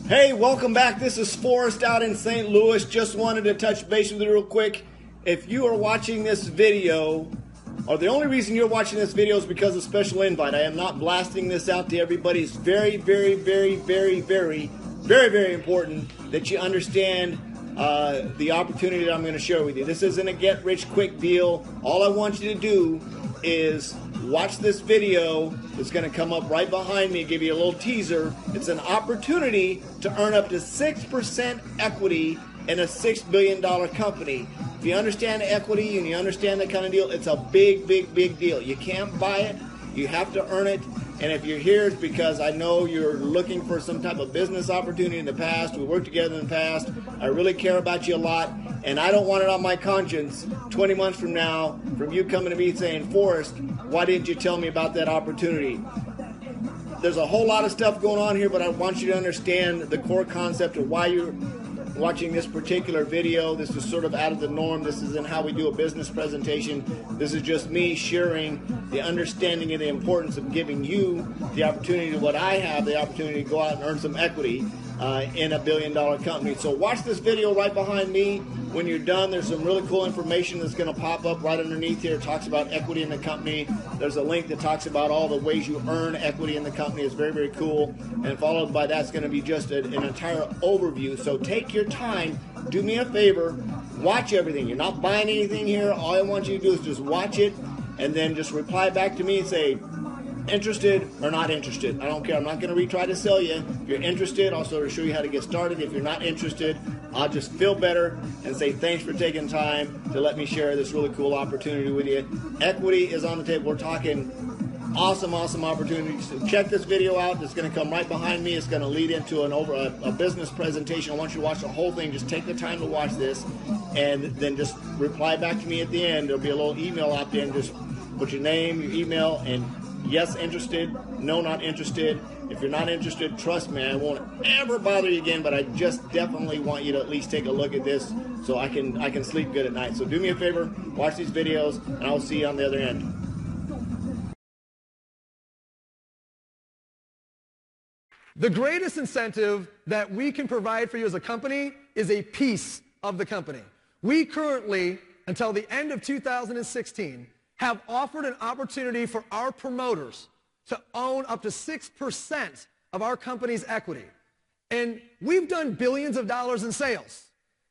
Hey, welcome back. This is Forrest out in St. Louis. Just wanted to touch base with you real quick. If you are watching this video, or the only reason you're watching this video is because of special invite. I am not blasting this out to everybody. It's very, very, very, very, very, very, very important that you understand the opportunity that I'm going to share with you. This isn't a get-rich-quick deal. All I want you to do is watch this video. It's going to come up right behind me and give you a little teaser. It's an opportunity to earn up to 6% equity in a $6 billion company. If you understand equity and you understand that kind of deal, it's a big, big, big deal. You can't buy it. You have to earn it. And if you're here, it's because I know you're looking for some type of business opportunity in the past. We worked together in the past. I really care about you a lot. And I don't want it on my conscience 20 months from now from you coming to me saying, Forrest, why didn't you tell me about that opportunity? There's a whole lot of stuff going on here, but I want you to understand the core concept of why you're watching this particular video. This is sort of out of the norm. This isn't how we do a business presentation. This is just me sharing the understanding of the importance of giving you the opportunity to what I have, the opportunity to go out and earn some equity in a billion-dollar company. So watch this video right behind me. When you're done, there's some really cool information that's going to pop up right underneath here. It talks about equity in the company. There's a link that talks about all the ways you earn equity in the company. It's very, very cool. And followed by that's going to be just an entire overview. So take your time. Do me a favor. Watch everything. You're not buying anything here. All I want you to do is just watch it and then just reply back to me and say, interested or not interested. I don't care. I'm not going to retry to sell you. If you're interested, I'll sort of show you how to get started. If you're not interested, I'll just feel better and say thanks for taking time to let me share this really cool opportunity with you. Equity is on the table. We're talking awesome, awesome opportunities. So check this video out. It's going to come right behind me. It's going to lead into a business presentation. I want you to watch the whole thing. Just take the time to watch this and then just reply back to me at the end. There'll be a little email out there and just put your name, your email, and yes, interested, no, not interested. If you're not interested, trust me, I won't ever bother you again, but I just definitely want you to at least take a look at this so I can sleep good at night. So do me a favor, watch these videos, and I'll see you on the other end. The greatest incentive that we can provide for you as a company is a piece of the company. We currently, until the end of 2016, have offered an opportunity for our promoters to own up to 6% of our company's equity. And we've done billions of dollars in sales.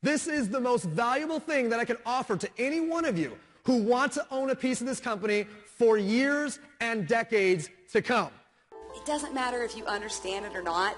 This is the most valuable thing that I can offer to any one of you who want to own a piece of this company for years and decades to come. It doesn't matter if you understand it or not.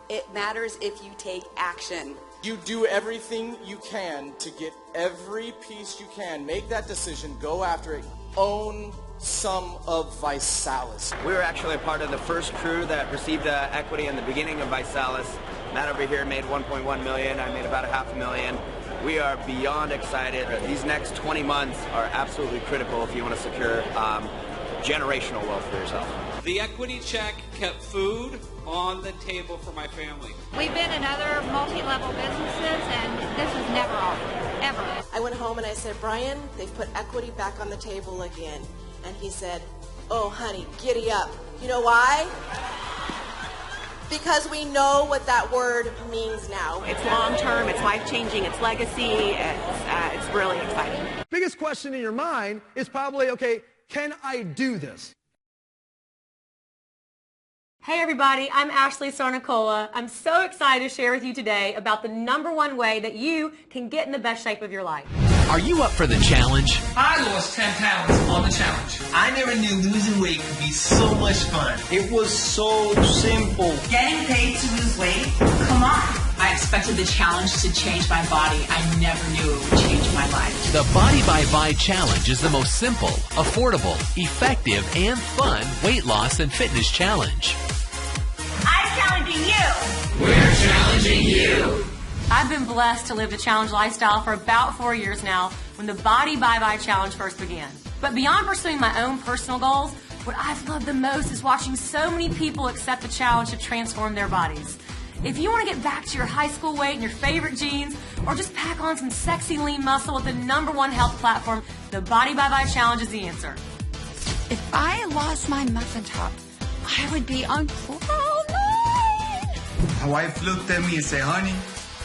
It matters if you take action. You do everything you can to get every piece you can. Make that decision. Go after it. Own some of ViSalus. We were actually a part of the first crew that received equity in the beginning of ViSalus. Matt over here made $1.1 million. I made about $500,000. We are beyond excited. These next 20 months are absolutely critical if you want to secure generational wealth for yourself. The equity check kept food on the table for my family. We've been in other multi-level businesses, and this is never offered, ever. I went home and I said, Brian, they've put equity back on the table again. And he said, oh, honey, giddy up. You know why? Because we know what that word means now. It's long-term, it's life-changing, it's legacy, it's really exciting. Biggest question in your mind is probably, okay, can I do this? Hey everybody, I'm Ashley Sarnicola. I'm so excited to share with you today about the #1 way that you can get in the best shape of your life. Are you up for the challenge? I lost 10 pounds on the challenge. I never knew losing weight could be so much fun. It was so simple. Getting paid to lose weight? Come on. I expected the challenge to change my body. I never knew it would change my life. The Body by Vi Challenge is the most simple, affordable, effective, and fun weight loss and fitness challenge. I'm challenging you. We're challenging you. I've been blessed to live the challenge lifestyle for about 4 years now when the Body by Vi Challenge first began. But beyond pursuing my own personal goals, what I've loved the most is watching so many people accept the challenge to transform their bodies. If you want to get back to your high school weight and your favorite jeans, or just pack on some sexy lean muscle with the #1 health platform, the Body by Vi Challenge is the answer. If I lost my muffin top, I would be on cloud 9. My wife looked at me and said, honey,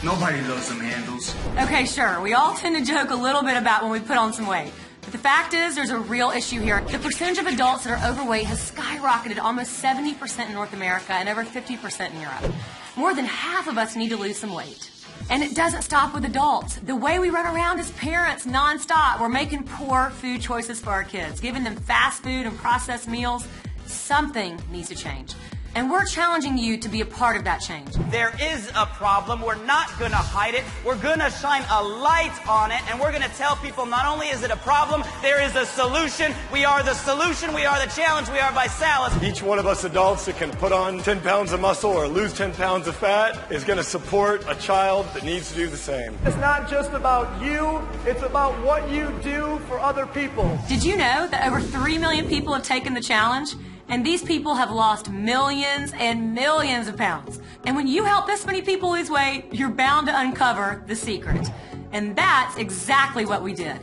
nobody loves them handles. Okay, sure. We all tend to joke a little bit about when we put on some weight. But the fact is, there's a real issue here. The percentage of adults that are overweight has skyrocketed almost 70% in North America and over 50% in Europe. More than half of us need to lose some weight. And it doesn't stop with adults. The way we run around as parents nonstop, we're making poor food choices for our kids, giving them fast food and processed meals. Something needs to change. And we're challenging you to be a part of that change. There is a problem. We're not going to hide it. We're going to shine a light on it, and we're going to tell people not only is it a problem, there is a solution. We are the solution. We are the challenge. We are ViSalus. Each one of us adults that can put on 10 pounds of muscle or lose 10 pounds of fat is going to support a child that needs to do the same. It's not just about you, it's about what you do for other people. Did you know that over 3 million people have taken the challenge? And these people have lost millions and millions of pounds. And when you help this many people lose weight, you're bound to uncover the secret. And that's exactly what we did.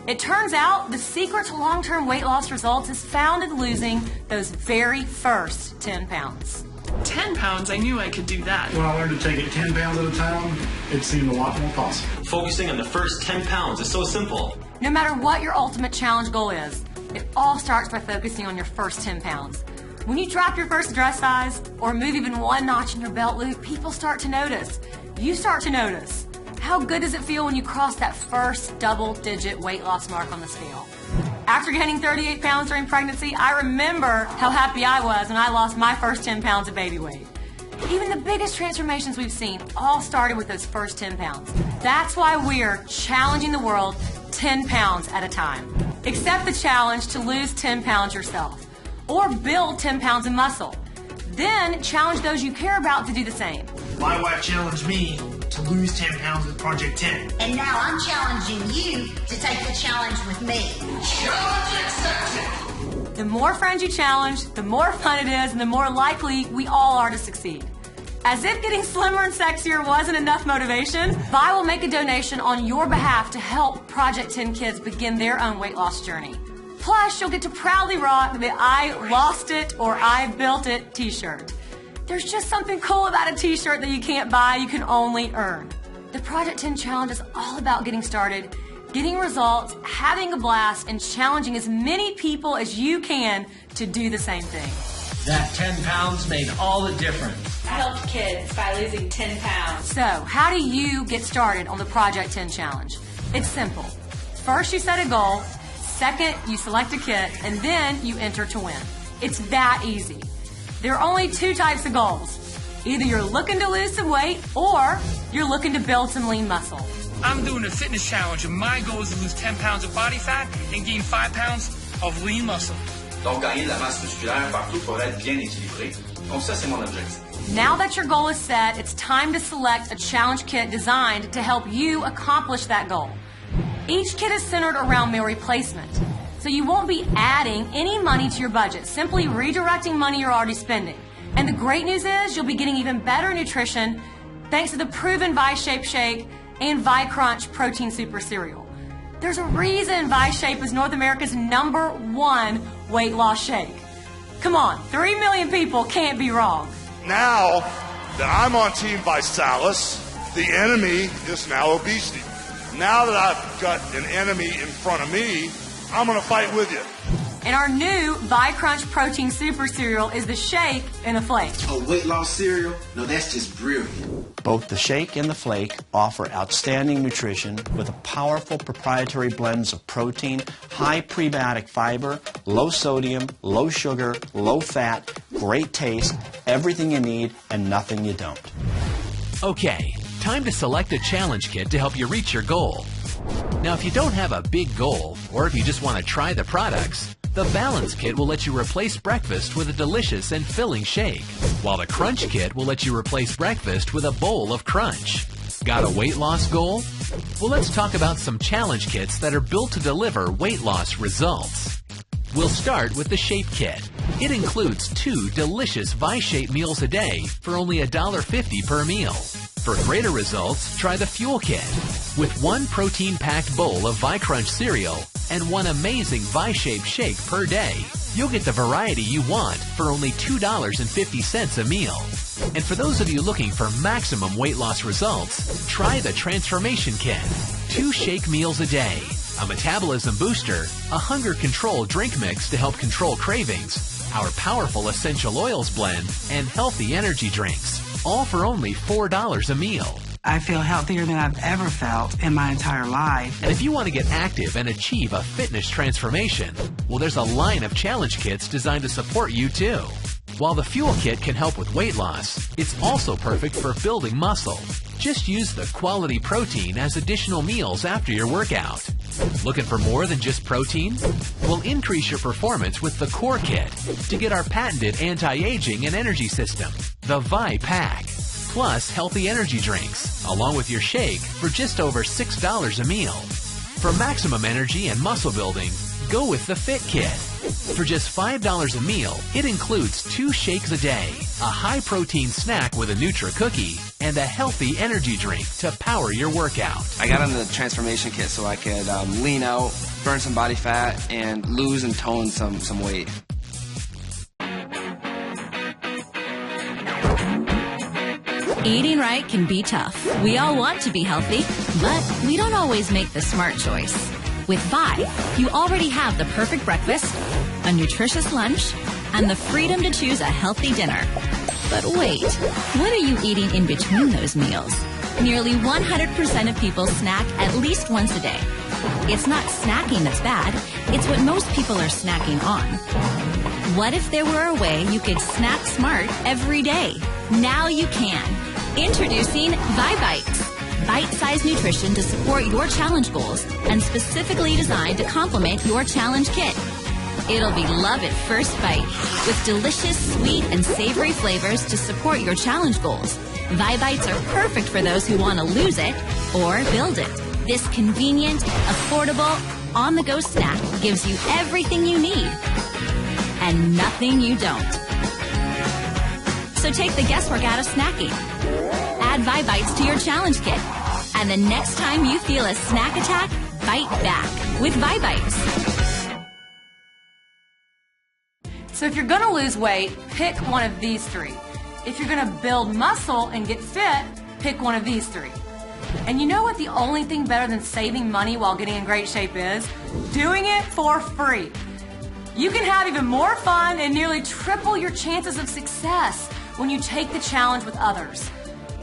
It turns out the secret to long-term weight loss results is found in losing those very first 10 pounds. 10 pounds, I knew I could do that. When I learned to take it 10 pounds at a time, it seemed a lot more possible. Focusing on the first 10 pounds is so simple. No matter what your ultimate challenge goal is, it all starts by focusing on your first 10 pounds. When you drop your first dress size or move even one notch in your belt loop, people start to notice. You start to notice. How good does it feel when you cross that first double-digit weight loss mark on the scale? After gaining 38 pounds during pregnancy, I remember how happy I was when I lost my first 10 pounds of baby weight. Even the biggest transformations we've seen all started with those first 10 pounds. That's why we're challenging the world 10 pounds at a time. Accept the challenge to lose 10 pounds yourself, or build 10 pounds of muscle. Then challenge those you care about to do the same. My wife challenged me to lose 10 pounds with Project 10. And now I'm challenging you to take the challenge with me. Challenge accepted! The more friends you challenge, the more fun it is, and the more likely we all are to succeed. As if getting slimmer and sexier wasn't enough motivation, Vi will make a donation on your behalf to help Project 10 kids begin their own weight loss journey. Plus, you'll get to proudly rock the I Lost It or I Built It t-shirt. There's just something cool about a t-shirt that you can't buy, you can only earn. The Project 10 Challenge is all about getting started, getting results, having a blast, and challenging as many people as you can to do the same thing. That 10 pounds made all the difference. I helped kids by losing 10 pounds. So, how do you get started on the Project 10 Challenge? It's simple. First, you set a goal. Second, you select a kit. And then you enter to win. It's that easy. There are only two types of goals. Either you're looking to lose some weight or you're looking to build some lean muscle. I'm doing a fitness challenge, and my goal is to lose 10 pounds of body fat and gain 5 pounds of lean muscle. Donc, gagner de la masse musculaire partout pour être bien équilibré. Donc, ça, c'est mon objectif. Now that your goal is set, it's time to select a challenge kit designed to help you accomplish that goal. Each kit is centered around meal replacement, so you won't be adding any money to your budget, simply redirecting money you're already spending. And the great news is you'll be getting even better nutrition thanks to the proven ViShape Shake and ViCrunch Protein Super Cereal. There's a reason ViShape is North America's #1 weight loss shake. Come on, 3 million people can't be wrong. Now that I'm on Team ViSalus, the enemy is now obesity. Now that I've got an enemy in front of me, I'm going to fight with you. And our new ViCrunch Protein Super Cereal is the shake and the flake. A weight loss cereal? No, that's just brilliant. Both the shake and the flake offer outstanding nutrition with a powerful proprietary blends of protein, high prebiotic fiber, low sodium, low sugar, low fat, great taste, everything you need and nothing you don't. Okay, time to select a challenge kit to help you reach your goal. Now, if you don't have a big goal, or if you just want to try the products, the Balance Kit will let you replace breakfast with a delicious and filling shake, while the Crunch Kit will let you replace breakfast with a bowl of crunch. Got a weight loss goal? Well, let's talk about some challenge kits that are built to deliver weight loss results. We'll start with the Shape Kit. It includes 2 delicious ViShape meals a day for only $1.50 per meal. For greater results, try the Fuel Kit. With 1 protein-packed bowl of ViCrunch cereal and 1 amazing ViShape shake per day, you'll get the variety you want for only $2.50 a meal. And for those of you looking for maximum weight loss results, try the Transformation Kit. 2 shake meals a day, a metabolism booster, a hunger control drink mix to help control cravings, our powerful essential oils blend, and healthy energy drinks, all for only $4 a meal. I feel healthier than I've ever felt in my entire life. And if you want to get active and achieve a fitness transformation, well, there's a line of challenge kits designed to support you too. While the Fuel Kit can help with weight loss, it's also perfect for building muscle. Just use the quality protein as additional meals after your workout. Looking for more than just protein? Well, increase your performance with the Core Kit to get our patented anti-aging and energy system, the Vi Pack. Plus healthy energy drinks, along with your shake for just over $6 a meal. For maximum energy and muscle building, go with the Fit Kit. For just $5 a meal, it includes 2 shakes a day, a high-protein snack with a Nutra cookie, and a healthy energy drink to power your workout. I got on the Transformation Kit so I could lean out, burn some body fat, and lose and tone some weight. Eating right can be tough. We all want to be healthy, but we don't always make the smart choice. With Vi, you already have the perfect breakfast, a nutritious lunch, and the freedom to choose a healthy dinner. But wait, what are you eating in between those meals? Nearly 100% of people snack at least once a day. It's not snacking that's bad, it's what most people are snacking on. What if there were a way you could snack smart every day? Now you can. Introducing Vi Bites. Bite-sized nutrition to support your challenge goals and specifically designed to complement your challenge kit. It'll be love at first bite with delicious, sweet, and savory flavors to support your challenge goals. Vi Bites are perfect for those who want to lose it or build it. This convenient, affordable, on-the-go snack gives you everything you need and nothing you don't. So take the guesswork out of snacking. Add Vi Bites to your challenge kit. And the next time you feel a snack attack, bite back with Vi Bites. So if you're going to lose weight, pick one of these 3. If you're going to build muscle and get fit, pick one of these 3. And you know what the only thing better than saving money while getting in great shape is? Doing it for free. You can have even more fun and nearly triple your chances of success when you take the challenge with others.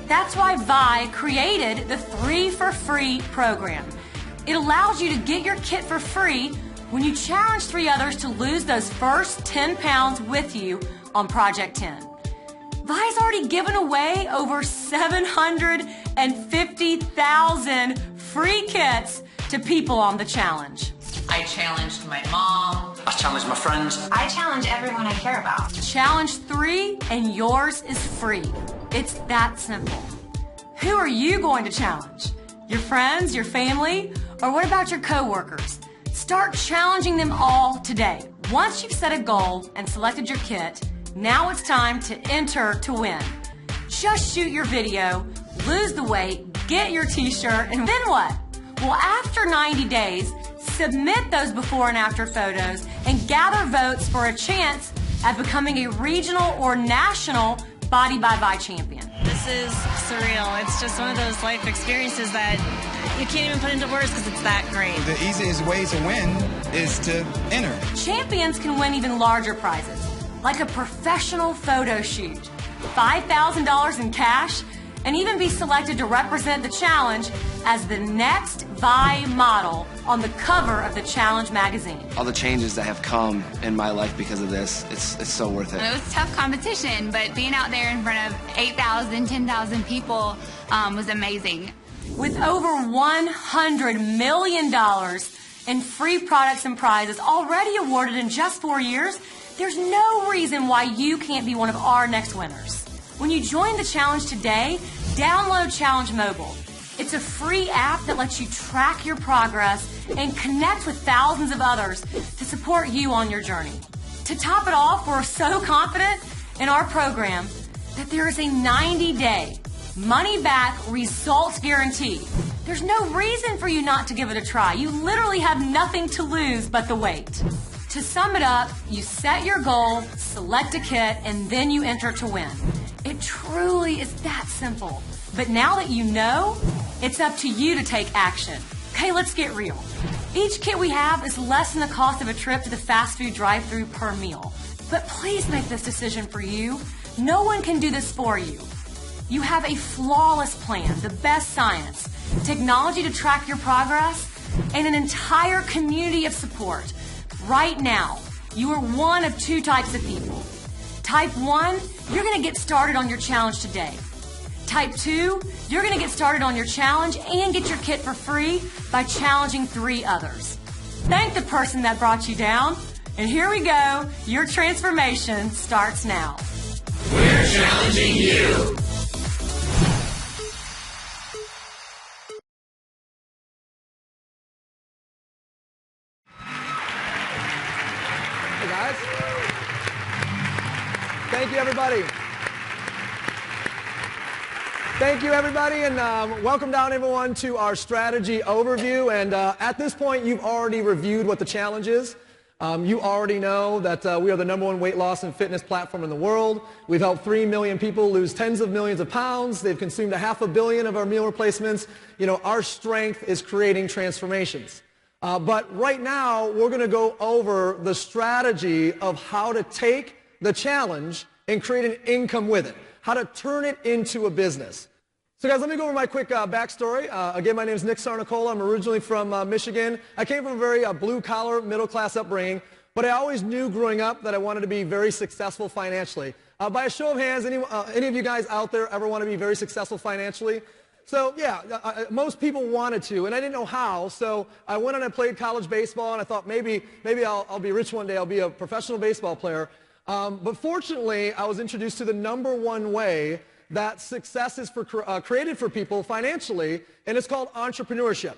That's why Vi created the 3 for Free program. It allows you to get your kit for free when you challenge 3 others to lose those first 10 pounds with you on Project 10. Vi's already given away over 750,000 free kits to people on the challenge. I challenged my mom. I challenged my friends. I challenge everyone I care about. Challenge 3 and yours is free. It's that simple. Who are you going to challenge? Your friends, your family, or what about your coworkers? Start challenging them all today. Once you've set a goal and selected your kit, now it's time to enter to win. Just shoot your video, lose the weight, get your t-shirt, and then what? Well, after 90 days, submit those before and after photos and gather votes for a chance at becoming a regional or national Body by Vi champion. This is surreal. It's just one of those life experiences that you can't even put into words because it's that great. The easiest way to win is to enter. Champions can win even larger prizes, like a professional photo shoot, $5,000 in cash, and even be selected to represent the challenge as the next Vi model on the cover of the Challenge magazine. All the changes that have come in my life because of this, it's so worth it. It was tough competition, but being out there in front of 8,000, 10,000 people was amazing. With over $100 million in free products and prizes already awarded in just 4 years, there's no reason why you can't be one of our next winners. When you join the challenge today, download Challenge Mobile. It's a free app that lets you track your progress and connect with thousands of others to support you on your journey. To top it off, we're so confident in our program that there is a 90-day money-back results guarantee. There's no reason for you not to give it a try. You literally have nothing to lose but the weight. To sum it up, you set your goal, select a kit, and then you enter to win. It It truly is that simple. But now that you know, it's up to you to take action. Okay, let's get real. Each kit we have is less than the cost of a trip to the fast food drive-thru per meal. But please make this decision for you. No one can do this for you. You have a flawless plan, the best science, technology to track your progress, and an entire community of support. Right now, you are one of two types of people. Type 1, you're going to get started on your challenge today. Type 2, you're going to get started on your challenge and get your kit for free by challenging 3 others. Thank the person that brought you down. And here we go. Your transformation starts now. We're challenging you. Hey, guys. Thank you, everybody. Thank you, everybody, and welcome down, everyone, to our strategy overview. And at this point, you've already reviewed what the challenge is. You already know that we are the #1 weight loss and fitness platform in the world. We've helped 3 million people lose tens of millions of pounds. They've consumed 500 million of our meal replacements. You know, our strength is creating transformations. But right now, we're going to go over the strategy of how to take the challenge and create an income with it, how to turn it into a business. So guys, let me go over my quick backstory. Again, my name is Nick Sarnicola. I'm originally from Michigan. I came from a very blue-collar, middle-class upbringing, but I always knew growing up that I wanted to be very successful financially. By a show of hands, any of you guys out there ever want to be very successful financially? So yeah, most people wanted to, and I didn't know how, so I went and I played college baseball, and I thought maybe I'll be rich one day, I'll be a professional baseball player. But fortunately, I was introduced to the #1 way that success is created for people financially, and it's called entrepreneurship.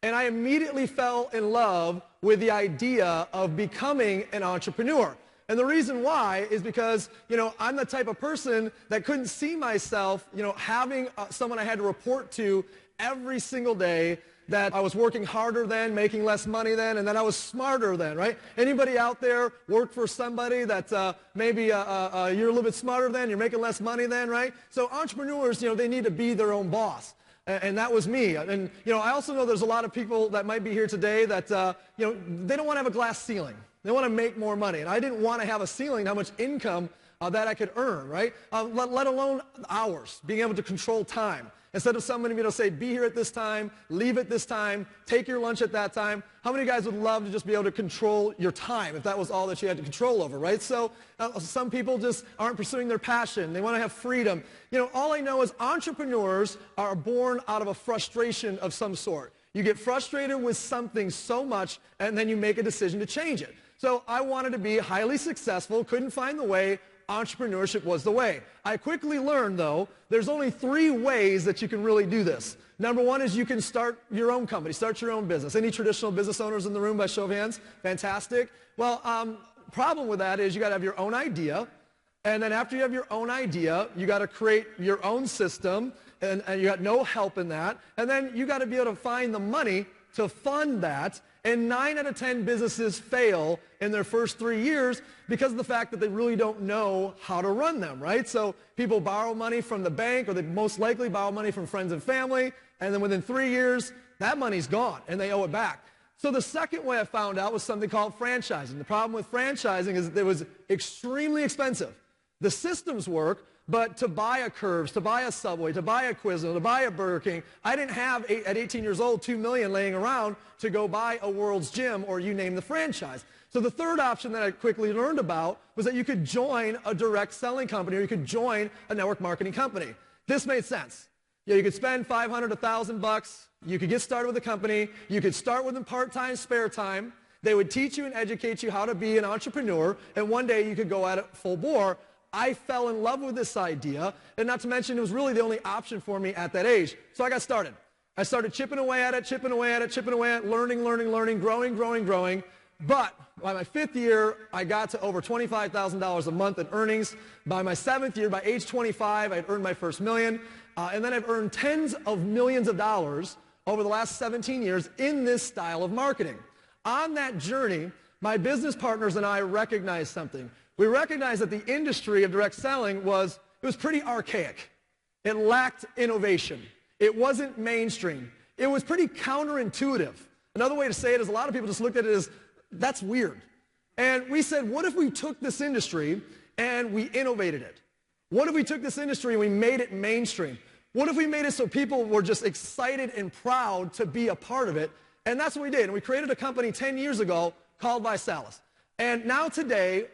And I immediately fell in love with the idea of becoming an entrepreneur. And the reason why is because, you know, I'm the type of person that couldn't see myself, you know, having someone I had to report to every single day, that I was working harder then, making less money then, and that I was smarter then, right? Anybody out there work for somebody that maybe you're a little bit smarter than, you're making less money then, right? So entrepreneurs, you know, they need to be their own boss. And that was me. And, you know, I also know there's a lot of people that might be here today that, you know, they don't want to have a glass ceiling. They want to make more money. And I didn't want to have a ceiling, how much income that I could earn, right? Let alone hours, being able to control time. Instead of somebody, you know, say, be here at this time, leave at this time, take your lunch at that time. How many guys would love to just be able to control your time if that was all that you had to control over, right? So some people just aren't pursuing their passion. They want to have freedom. You know, all I know is entrepreneurs are born out of a frustration of some sort. You get frustrated with something so much, and then you make a decision to change it. So I wanted to be highly successful, couldn't find the way. Entrepreneurship was the way. I quickly learned, though, there's only 3 ways that you can really do this. #1 is you can start your own company, start your own business. Any traditional business owners in the room by show of hands? Fantastic. Well, problem with that is you got to have your own idea, and then after you have your own idea, you got to create your own system, and you got no help in that, and then you got to be able to find the money to fund that. And 9 out of 10 businesses fail in their first 3 years because of the fact that they really don't know how to run them, right? So people borrow money from the bank, or they most likely borrow money from friends and family, and then within 3 years, that money's gone, and they owe it back. So the second way I found out was something called franchising. The problem with franchising is that it was extremely expensive. The systems work, but to buy a Curves, to buy a Subway, to buy a Quiznos, to buy a Burger King, I didn't have, at 18 years old, $2 million laying around to go buy a World's Gym, or you name the franchise. So the third option that I quickly learned about was that you could join a direct selling company, or you could join a network marketing company. This made sense. You could spend $500, $1,000. You could get started with a company. You could start with a part-time, spare time. They would teach you and educate you how to be an entrepreneur, and one day you could go at it full bore. I fell in love with this idea, and not to mention it was really the only option for me at that age. So I got started. I started chipping away at it, learning, growing. But by my 5th year, I got to over $25,000 a month in earnings. By my 7th year, by age 25, I'd earned my first million. And then I've earned tens of millions of dollars over the last 17 years in this style of marketing. On that journey, my business partners and I recognized something. We recognized that the industry of direct selling was it was pretty archaic. It lacked innovation. It wasn't mainstream. It was pretty counterintuitive. Another way to say it is a lot of people just looked at it as, that's weird. And we said, what if we took this industry and we innovated it? What if we took this industry and we made it mainstream? What if we made it so people were just excited and proud to be a part of it? And that's what we did. And we created a company 10 years ago called ViSalus. And now today,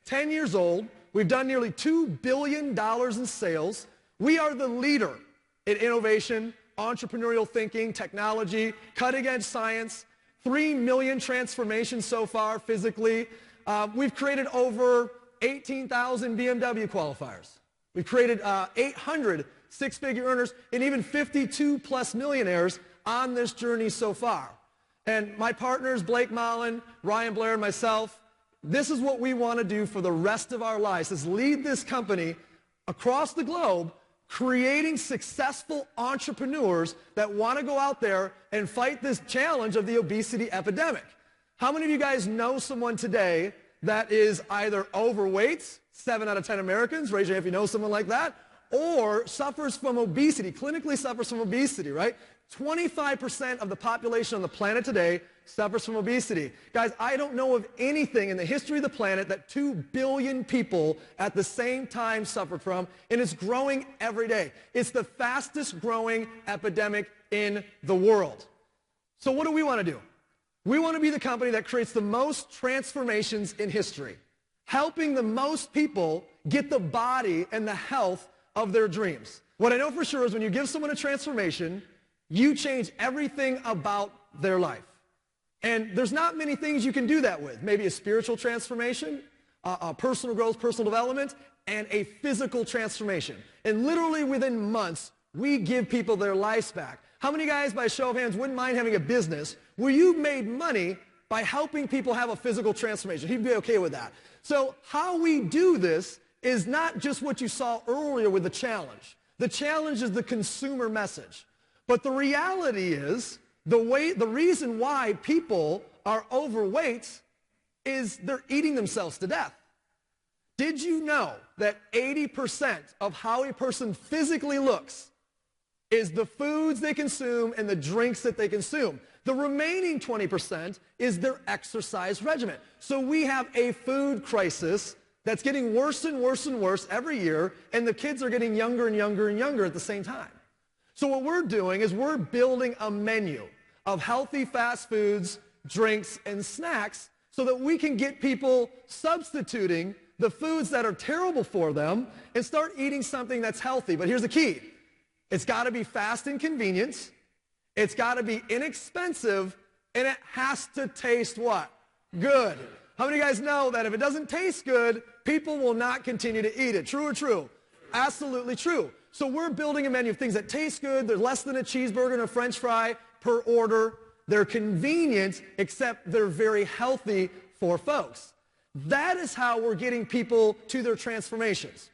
10 years old, we've done nearly $2 billion in sales. We are the leader in innovation, entrepreneurial thinking, technology, cutting-edge science, 3 million transformations so far physically. We've created over 18,000 BMW qualifiers. We've created 800 six-figure earners and even 52+ millionaires on this journey so far. And my partners, Blake Mullen, Ryan Blair, and myself, this is what we want to do for the rest of our lives, is lead this company across the globe, creating successful entrepreneurs that want to go out there and fight this challenge of the obesity epidemic. How many of you guys know someone today that is either overweight, 7 out of 10 Americans, raise your hand if you know someone like that, or suffers from obesity, clinically suffers from obesity, right? 25% of the population on the planet today suffers from obesity. Guys, I don't know of anything in the history of the planet that 2 billion people at the same time suffered from, and it's growing every day. It's the fastest growing epidemic in the world. So what do we want to do? We want to be the company that creates the most transformations in history, helping the most people get the body and the health of their dreams. What I know for sure is when you give someone a transformation, you change everything about their life. And there's not many things you can do that with. Maybe a spiritual transformation, personal growth, personal development, and a physical transformation. And literally within months, we give people their lives back. How many guys, by a show of hands, wouldn't mind having a business where you made money by helping people have a physical transformation? He'd be okay with that. So how we do this is not just what you saw earlier with the challenge. The challenge is the consumer message. But the reality is, the reason why people are overweight is they're eating themselves to death. Did you know that 80% of how a person physically looks is the foods they consume and the drinks that they consume? The remaining 20% is their exercise regimen. So we have a food crisis that's getting worse and worse and worse every year, and the kids are getting younger and younger and younger at the same time. So what we're doing is we're building a menu of healthy fast foods, drinks, and snacks so that we can get people substituting the foods that are terrible for them and start eating something that's healthy. But here's the key. It's got to be fast and convenient. It's got to be inexpensive, and it has to taste what? Good. How many of you guys know that if it doesn't taste good, people will not continue to eat it? True or true? Absolutely true. So we're building a menu of things that taste good. They're less than a cheeseburger and a French fry per order. They're convenient, except they're very healthy for folks. That is how we're getting people to their transformations.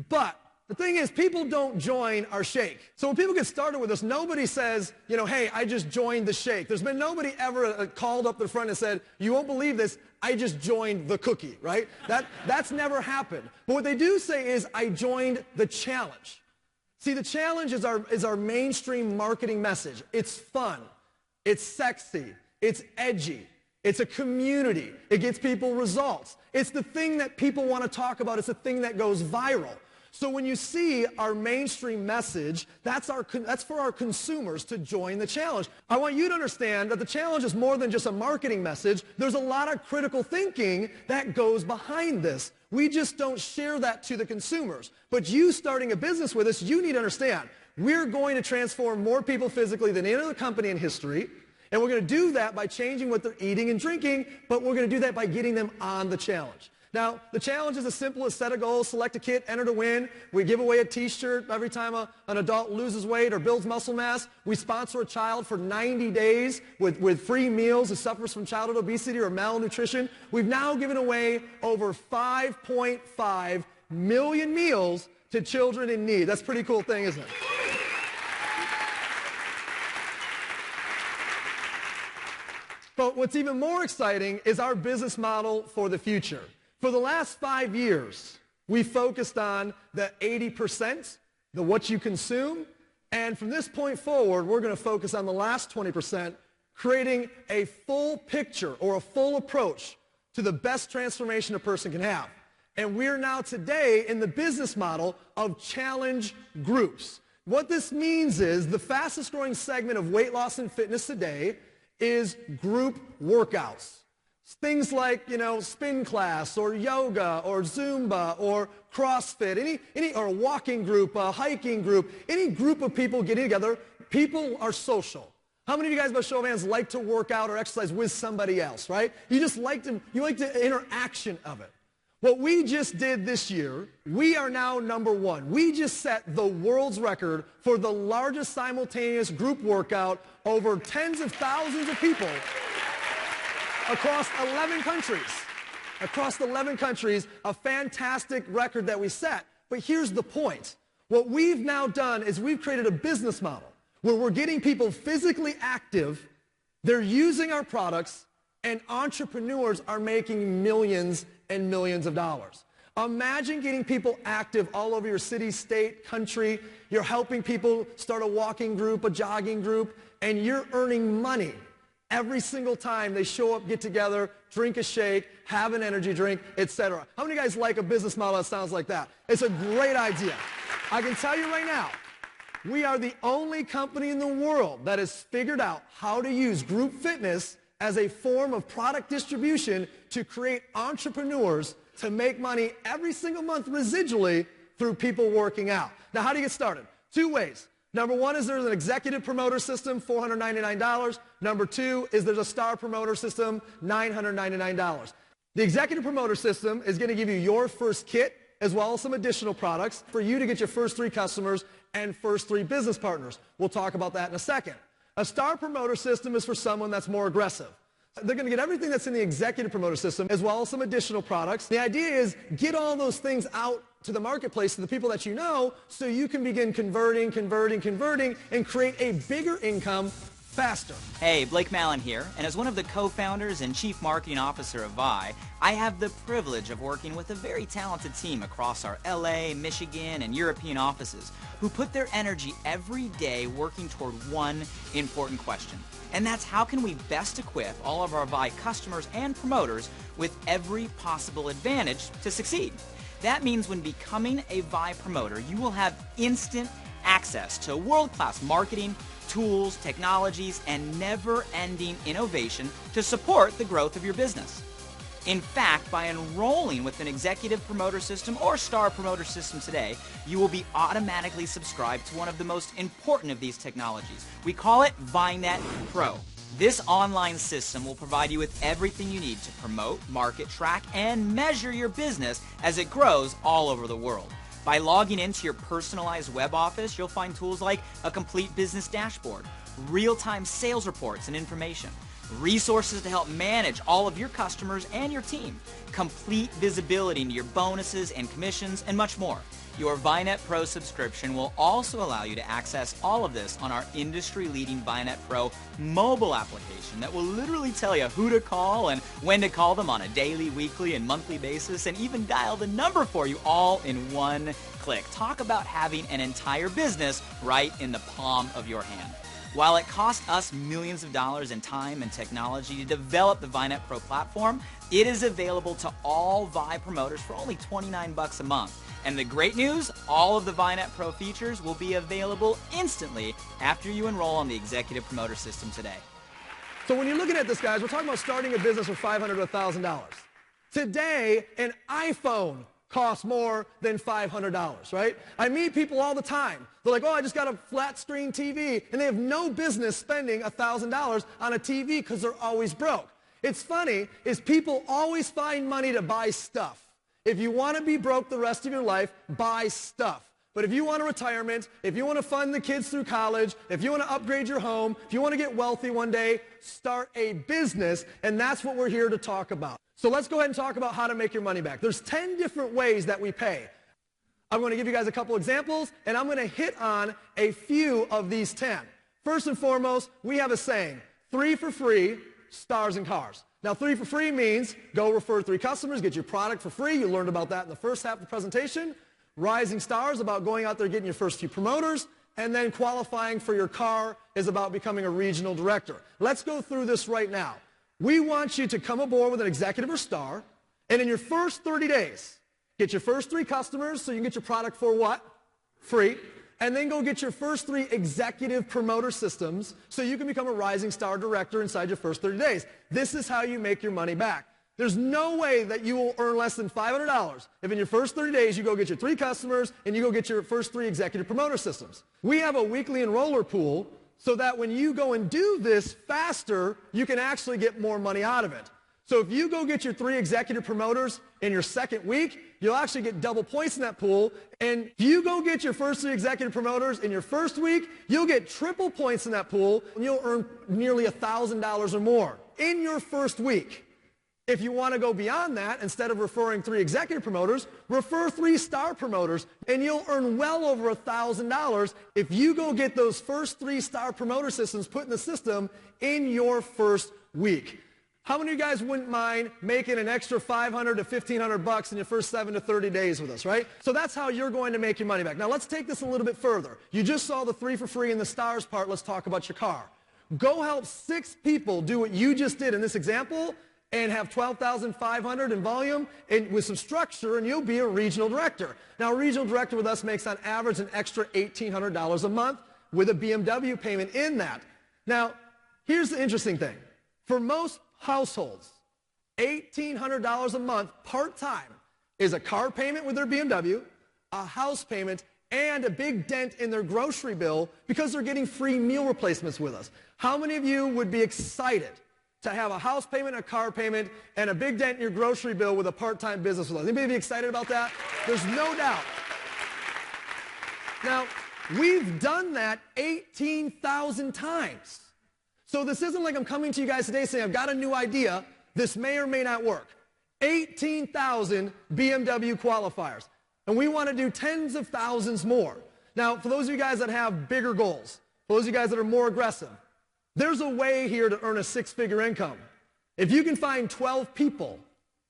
But the thing is, people don't join our shake. So when people get started with us, nobody says, you know, hey, I just joined the shake. There's been nobody ever called up the front and said, you won't believe this, I just joined the cookie, right? That's never happened. But what they do say is, I joined the challenge. See, the challenge is our mainstream marketing message. It's fun. It's sexy. It's edgy. It's a community. It gets people results. It's the thing that people want to talk about. It's the thing that goes viral. So when you see our mainstream message, that's for our consumers to join the challenge. I want you to understand that the challenge is more than just a marketing message. There's a lot of critical thinking that goes behind this. We just don't share that to the consumers. But you starting a business with us, you need to understand, we're going to transform more people physically than any other company in history. And we're going to do that by changing what they're eating and drinking, but we're going to do that by getting them on the challenge. Now, the challenge is as simple as set a goal, select a kit, enter to win. We give away a t-shirt every time an adult loses weight or builds muscle mass. We sponsor a child for 90 days with free meals who suffers from childhood obesity or malnutrition. We've now given away over 5.5 million meals to children in need. That's a pretty cool thing, isn't it? But what's even more exciting is our business model for the future. For the last 5 years, We focused on the 80%, the what you consume, and from this point forward, we're going to focus on the last 20%, creating a full picture or a full approach to the best transformation a person can have. And we're now today in the business model of challenge groups. What this means is the fastest growing segment of weight loss and fitness today is group workouts. Things like, spin class or yoga or Zumba or CrossFit, any or a walking group, a hiking group, any group of people getting together. People are social. How many of you guys, by show of hands, like to work out or exercise with somebody else, right? You like the interaction of it. What we just did this year, we are now #1. We just set the world's record for the largest simultaneous group workout over tens of thousands of people across 11 countries. Across 11 countries, a fantastic record that we set. But here's the point. What we've now done is we've created a business model where we're getting people physically active, they're using our products, and entrepreneurs are making millions and millions of dollars. Imagine getting people active all over your city, state, country. You're helping people start a walking group, a jogging group, and you're earning money every single time they show up, get together, drink a shake, have an energy drink, etc. How many of you guys like a business model that sounds like that? It's a great idea. I can tell you right now, we are the only company in the world that has figured out how to use group fitness as a form of product distribution to create entrepreneurs to make money every single month residually through people working out. Now, how do you get started? 2 ways. #1 is there's an executive promoter system, $499. #2 is there's a star promoter system, $999. The executive promoter system is going to give you your first kit as well as some additional products for you to get your first 3 customers and first 3 business partners. We'll talk about that in a second. A star promoter system is for someone that's more aggressive. They're going to get everything that's in the executive promoter system as well as some additional products. The idea is get all those things out to the marketplace, to the people that you know, so you can begin converting, and create a bigger income faster. Hey, Blake Mallon here, and as one of the co-founders and chief marketing officer of Vi, I have the privilege of working with a very talented team across our LA, Michigan, and European offices who put their energy every day working toward one important question. And that's how can we best equip all of our Vi customers and promoters with every possible advantage to succeed. That means when becoming a Vi promoter, you will have instant access to world-class marketing, tools, technologies, and never-ending innovation to support the growth of your business. In fact, by enrolling with an executive promoter system or star promoter system today, you will be automatically subscribed to one of the most important of these technologies. We call it ViNet Pro. This online system will provide you with everything you need to promote, market, track, and measure your business as it grows all over the world. By logging into your personalized web office, you'll find tools like a complete business dashboard, real-time sales reports and information, resources to help manage all of your customers and your team, complete visibility into your bonuses and commissions, and much more. Your ViNet Pro subscription will also allow you to access all of this on our industry-leading ViNet Pro mobile application that will literally tell you who to call and when to call them on a daily, weekly, and monthly basis, and even dial the number for you all in one click. Talk about having an entire business right in the palm of your hand. While it costs us millions of dollars in time and technology to develop the ViNet Pro platform, it is available to all Vi promoters for only $29 a month. And the great news, all of the ViNet Pro features will be available instantly after you enroll on the Executive Promoter System today. So when you're looking at this, guys, we're talking about starting a business with $500 to $1,000. Today, an iPhone costs more than $500, right? I meet people all the time. They're like, oh, I just got a flat screen TV, and they have no business spending $1,000 on a TV because they're always broke. It's funny, is people always find money to buy stuff. If you want to be broke the rest of your life, buy stuff. But if you want a retirement, if you want to fund the kids through college, if you want to upgrade your home, if you want to get wealthy one day, start a business, and that's what we're here to talk about. So let's go ahead and talk about how to make your money back. There's 10 different ways that we pay. I'm going to give you guys a couple examples, and I'm going to hit on a few of these 10. First and foremost, we have a saying, 3 for free, stars and cars. Now, 3 for free means go refer 3 customers, get your product for free. You learned about that in the first half of the presentation. Rising stars, about going out there getting your first few promoters. And then qualifying for your car is about becoming a regional director. Let's go through this right now. We want you to come aboard with an executive or star, and in your first 30 days, get your first 3 customers so you can get your product for what? Free. And then go get your first 3 executive promoter systems so you can become a rising star director inside your first 30 days. This is how you make your money back. There's no way that you will earn less than $500 if in your first 30 days you go get your 3 customers and you go get your first 3 executive promoter systems. We have a weekly enroller pool so that when you go and do this faster, you can actually get more money out of it. So if you go get your 3 executive promoters in your second week, you'll actually get double points in that pool. And if you go get your first 3 executive promoters in your first week, you'll get triple points in that pool, and you'll earn nearly $1,000 or more in your first week. If you want to go beyond that, instead of referring 3 executive promoters, refer 3 star promoters, and you'll earn well over $1,000 if you go get those first 3 star promoter systems put in the system in your first week. How many of you guys wouldn't mind making an extra $500 to $1,500 in your first 7 to 30 days with us, right? So that's how you're going to make your money back. Now let's take this a little bit further. You just saw the 3 for free and the stars part. Let's talk about your car. Go help 6 people do what you just did in this example and have $12,500 in volume and with some structure, and you'll be a regional director. Now, a regional director with us makes on average an extra $1,800 a month with a BMW payment in that. Now, here's the interesting thing. For most households, $1,800 a month part-time is a car payment with their BMW, a house payment, and a big dent in their grocery bill because they're getting free meal replacements with us. How many of you would be excited to have a house payment, a car payment, and a big dent in your grocery bill with a part-time business with us? Anybody be excited about that? There's no doubt. Now, we've done that 18,000 times. So this isn't like I'm coming to you guys today saying, I've got a new idea. This may or may not work. 18,000 BMW qualifiers. And we want to do tens of thousands more. Now, for those of you guys that have bigger goals, for those of you guys that are more aggressive, there's a way here to earn a 6-figure income. If you can find 12 people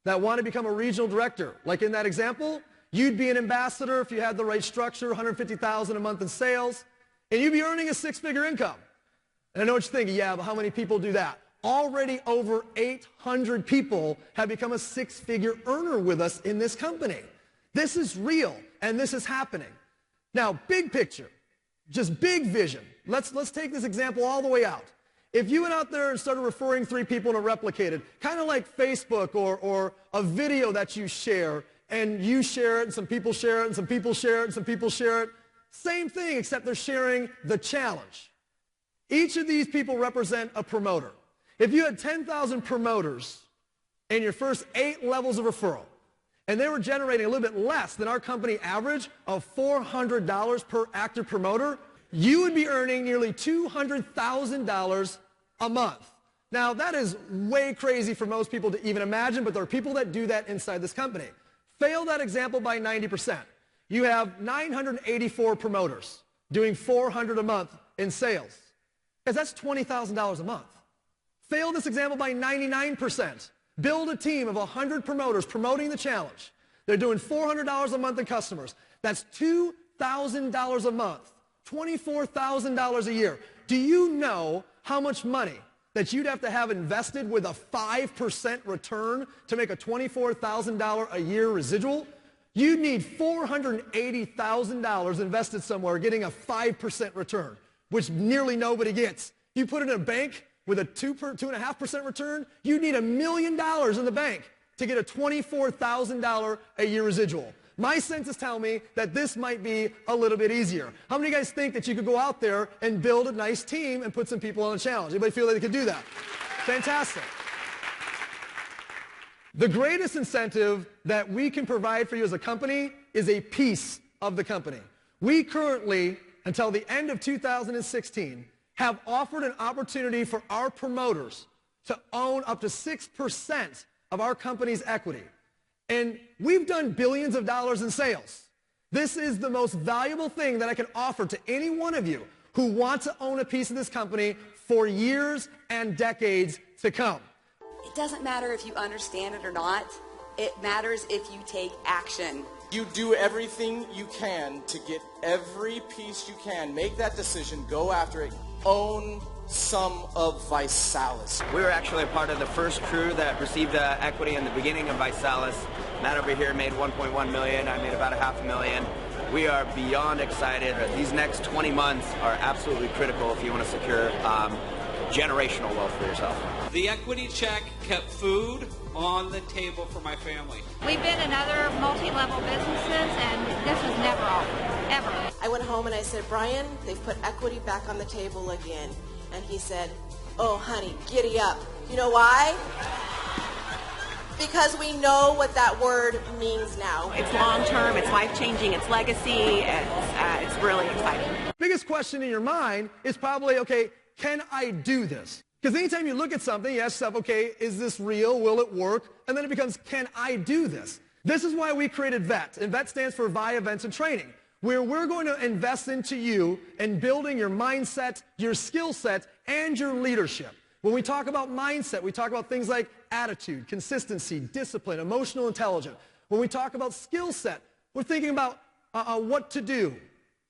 that want to become a regional director, like in that example, you'd be an ambassador if you had the right structure, $150,000 a month in sales, and you'd be earning a 6-figure income. And I know what you're thinking, yeah, but how many people do that? Already over 800 people have become a 6-figure earner with us in this company. This is real, and this is happening. Now, big picture, just big vision. Let's take this example all the way out. If you went out there and started referring 3 people and it replicated, kind of like Facebook or a video that you share, and you share it, and some people share it, and some people share it, and some people share it, same thing, except they're sharing the challenge. Each of these people represent a promoter. If you had 10,000 promoters in your first 8 levels of referral, and they were generating a little bit less than our company average of $400 per active promoter, you would be earning nearly $200,000 a month. Now, that is way crazy for most people to even imagine, but there are people that do that inside this company. Fail that example by 90%. You have 984 promoters doing $400 a month in sales. Because that's $20,000 a month. Fail this example by 99%. Build a team of 100 promoters promoting the challenge. They're doing $400 a month in customers. That's $2,000 a month, $24,000 a year. Do you know how much money that you'd have to have invested with a 5% return to make a $24,000 a year residual? You'd need $480,000 invested somewhere getting a 5% return, which nearly nobody gets. You put it in a bank with a 2.5% return, you need $1 million in the bank to get a $24,000 a year residual. My senses tell me that this might be a little bit easier. How many of you guys think that you could go out there and build a nice team and put some people on a challenge? Anybody feel that they could do that? Fantastic. The greatest incentive that we can provide for you as a company is a piece of the company. We currently, until the end of 2016, have offered an opportunity for our promoters to own up to 6% of our company's equity. And we've done billions of dollars in sales. This is the most valuable thing that I can offer to any one of you. who want to own a piece of this company for years and decades to come. It doesn't matter if you understand it or not. It matters if you take action. You do everything you can to get every piece you can. Make that decision. Go after it. Own some of ViSalus. We were actually a part of the first crew that received equity in the beginning of ViSalus. Matt over here made $1.1 million. I made about $500,000. We are beyond excited. These next 20 months are absolutely critical if you want to secure generational wealth for yourself. The equity check kept food on the table for my family. We've been in other multi-level businesses, and this was never offered, ever. I went home and I said, Brian, they've put equity back on the table again. And he said, oh, honey, giddy up. You know why? Because we know what that word means now. It's long-term, it's life-changing, it's legacy, it's really exciting. Biggest question in your mind is probably, okay, can I do this? Because anytime you look at something, you ask yourself, okay, is this real? Will it work? And then it becomes, can I do this? This is why we created VET, and VET stands for VI Events and Training, where we're going to invest into you and building your mindset, your skill set, and your leadership. When we talk about mindset, we talk about things like attitude, consistency, discipline, emotional intelligence. When we talk about skill set, we're thinking about what to do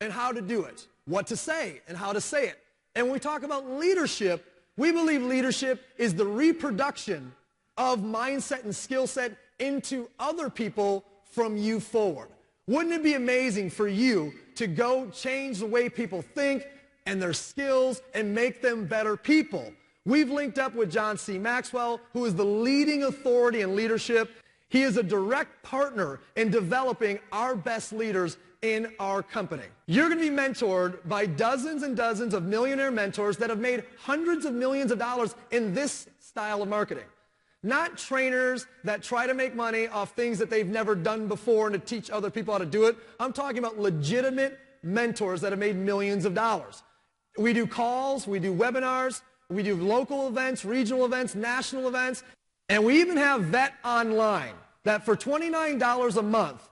and how to do it, what to say and how to say it. And when we talk about leadership, we believe leadership is the reproduction of mindset and skill set into other people from you forward. Wouldn't it be amazing for you to go change the way people think and their skills and make them better people? We've linked up with John C. Maxwell, who is the leading authority in leadership. He is a direct partner in developing our best leaders in our company. You're going to be mentored by dozens and dozens of millionaire mentors that have made hundreds of millions of dollars in this style of marketing. Not trainers that try to make money off things that they've never done before and to teach other people how to do it. I'm talking about legitimate mentors that have made millions of dollars. We do calls, we do webinars, we do local events, regional events, national events, and we even have VET Online that for $29 a month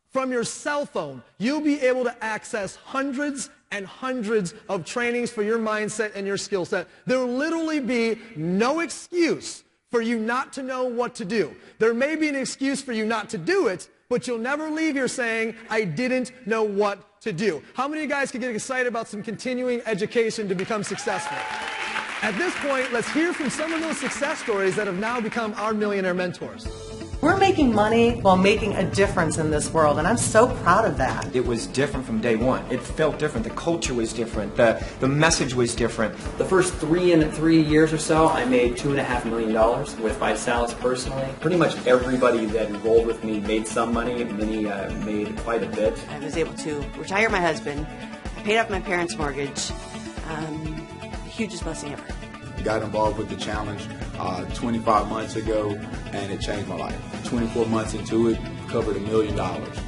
from your cell phone, you'll be able to access hundreds and hundreds of trainings for your mindset and your skill set. There will literally be no excuse for you not to know what to do. There may be an excuse for you not to do it, but you'll never leave here saying, I didn't know what to do. How many of you guys can get excited about some continuing education to become successful? At this point, let's hear from some of those success stories that have now become our millionaire mentors. We're making money while making a difference in this world, and I'm so proud of that. It was different from day one. It felt different. The culture was different. The message was different. The first 3 years or so, I made $2.5 million with ViSalus personally. Pretty much everybody that enrolled with me made some money. Many made quite a bit. I was able to retire my husband. I paid off my parents' mortgage. Hugest blessing ever. Got involved with the challenge 25 months ago, and it changed my life. 24 months into it, covered $1 million.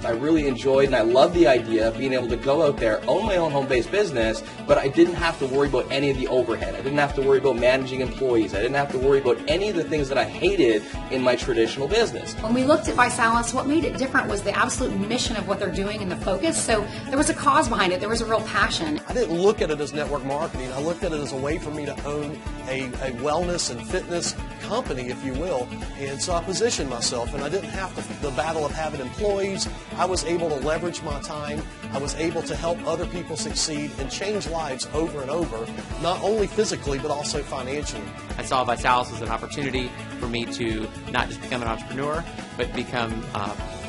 I really enjoyed and I love the idea of being able to go out there, own my own home-based business, but I didn't have to worry about any of the overhead. I didn't have to worry about managing employees. I didn't have to worry about any of the things that I hated in my traditional business. When we looked at ViSalus, what made it different was the absolute mission of what they're doing and the focus. So there was a cause behind it. There was a real passion. I didn't look at it as network marketing. I looked at it as a way for me to own a wellness and fitness company, if you will. And so I positioned myself, and I didn't have the battle of having employees. I was able to leverage my time. I was able to help other people succeed and change lives over and over, not only physically, but also financially. I saw ViSalus as an opportunity for me to not just become an entrepreneur, but become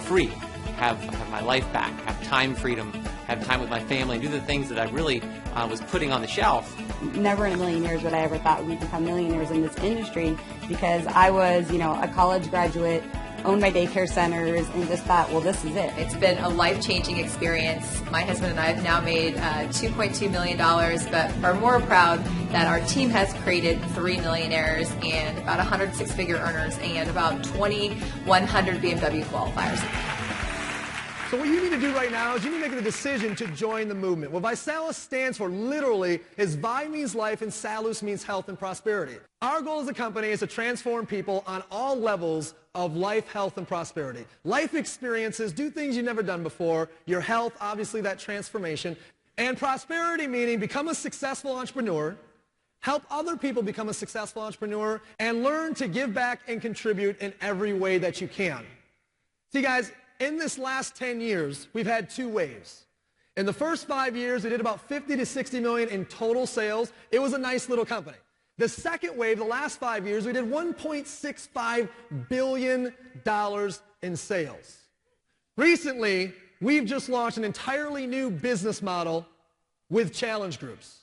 free, have my life back, have time freedom, have time with my family, and do the things that I really was putting on the shelf. Never in a million years would I ever thought we'd become millionaires in this industry, because I was, a college graduate, owned my daycare centers, and just thought, well, this is it. It's been a life-changing experience. My husband and I have now made $2.2 million, but are more proud that our team has created 3 millionaires and about 100 six-figure earners and about 2,100 BMW qualifiers. So what you need to do right now is you need to make the decision to join the movement. What ViSalus stands for literally is Vi means life and Salus means health and prosperity. Our goal as a company is to transform people on all levels of life, health, and prosperity. Life experiences, do things you've never done before. Your health, obviously that transformation. And prosperity meaning become a successful entrepreneur, help other people become a successful entrepreneur, and learn to give back and contribute in every way that you can. See, guys, in this last 10 years, we've had two waves. In the first 5 years, we did about 50 to 60 million in total sales. It was a nice little company. The second wave, the last 5 years, we did $1.65 billion in sales. Recently, we've just launched an entirely new business model with challenge groups.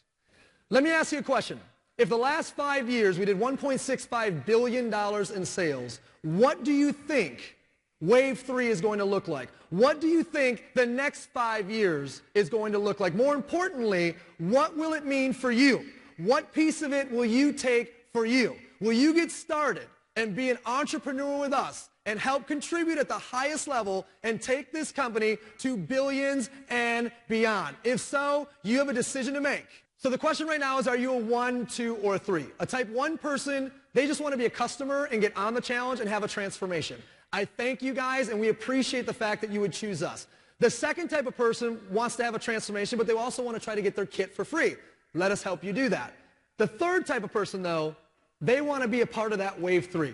Let me ask you a question. If the last 5 years we did $1.65 billion in sales, what do you think Wave 3 is going to look like? What do you think the next 5 years is going to look like? More importantly, what will it mean for you? What piece of it will you take for you? Will you get started and be an entrepreneur with us and help contribute at the highest level and take this company to billions and beyond? If so, you have a decision to make. So the question right now is, are you a 1, 2, or 3? A type 1 person, they just want to be a customer and get on the challenge and have a transformation. I thank you guys, and we appreciate the fact that you would choose us. The second type of person wants to have a transformation, but they also want to try to get their kit for free. Let us help you do that. The third type of person, though, they want to be a part of that Wave 3.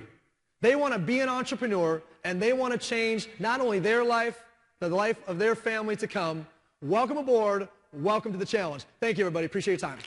They want to be an entrepreneur, and they want to change not only their life, the life of their family to come. Welcome aboard. Welcome to the challenge. Thank you, everybody. Appreciate your time.